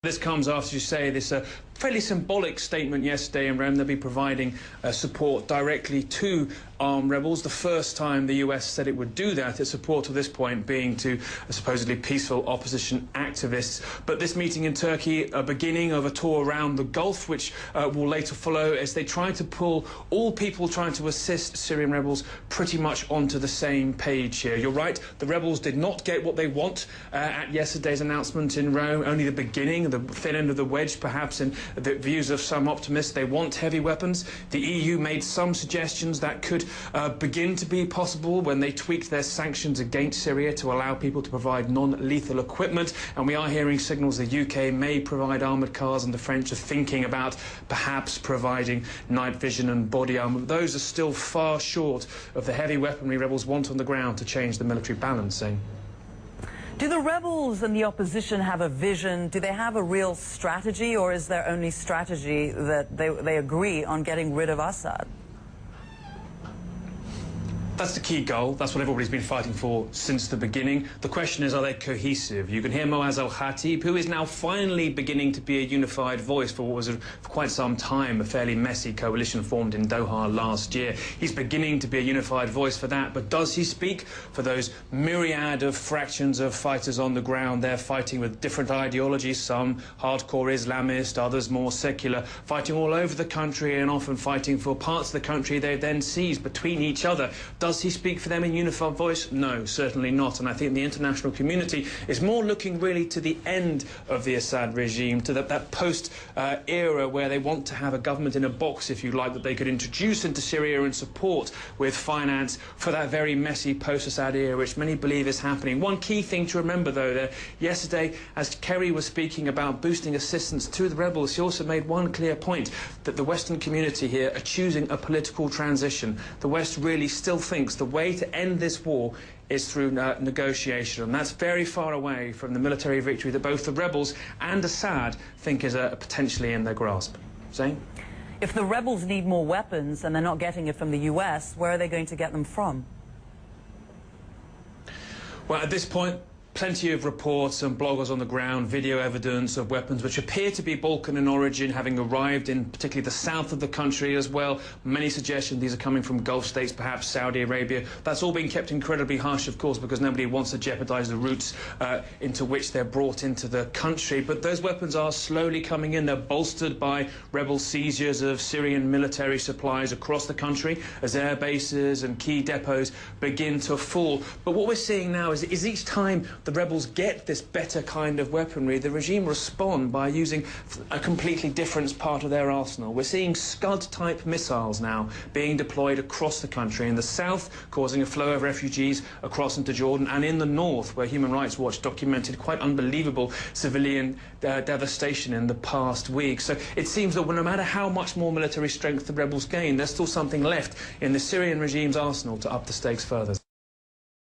This comes after, you say, this fairly symbolic statement yesterday in Rome. They'll be providing support directly to armed rebels. The first time the US said it would do that, its support to this point being to supposedly peaceful opposition activists. But this meeting in Turkey, a beginning of a tour around the Gulf, which will later follow, as they try to pull all people trying to assist Syrian rebels pretty much onto the same page here. You're right, the rebels did not get what they want at yesterday's announcement in Rome, only the beginning, the thin end of the wedge, perhaps, in the views of some optimists. They want heavy weapons. The EU made some suggestions that could begin to be possible when they tweaked their sanctions against Syria to allow people to provide non-lethal equipment. And we are hearing signals the UK may provide armoured cars, and the French are thinking about perhaps providing night vision and body armour. Those are still far short of the heavy weaponry rebels want on the ground to change the military balance, eh? Do the rebels and the opposition have a vision? Do they have a real strategy, or is their only strategy that they agree on getting rid of Assad? That's the key goal. That's what everybody's been fighting for since the beginning. The question is, are they cohesive? You can hear Moaz al-Khatib, who is now finally beginning to be a unified voice for what was, for quite some time, a fairly messy coalition formed in Doha last year. He's beginning to be a unified voice for that, but does he speak for those myriad of fractions of fighters on the ground? They're fighting with different ideologies, some hardcore Islamist, others more secular, fighting all over the country and often fighting for parts of the country they then seize between each other. Does he speak for them in unified voice? No, certainly not. And I think the international community is more looking really to the end of the Assad regime, to that post-era where they want to have a government in a box, if you like, that they could introduce into Syria and support with finance for that very messy post-Assad era, which many believe is happening. One key thing to remember, though, there yesterday, as Kerry was speaking about boosting assistance to the rebels, he also made one clear point, that the Western community here are choosing a political transition. The West really still thinks the way to end this war is through negotiation, and that's very far away from the military victory that both the rebels and Assad think is potentially in their grasp. Zain? If the rebels need more weapons and they're not getting it from the US, where are they going to get them from? Well, at this point, plenty of reports and bloggers on the ground, video evidence of weapons which appear to be Balkan in origin, having arrived in particularly the south of the country as well. Many suggestions these are coming from Gulf states, perhaps Saudi Arabia. That's all being kept incredibly hush, of course, because nobody wants to jeopardise the routes into which they're brought into the country. But those weapons are slowly coming in. They're bolstered by rebel seizures of Syrian military supplies across the country as air bases and key depots begin to fall. But what we're seeing now is each time the rebels get this better kind of weaponry, the regime respond by using a completely different part of their arsenal. We're seeing Scud-type missiles now being deployed across the country, in the south, causing a flow of refugees across into Jordan, and in the north, where Human Rights Watch documented quite unbelievable civilian devastation in the past week. So it seems that no matter how much more military strength the rebels gain, there's still something left in the Syrian regime's arsenal to up the stakes further.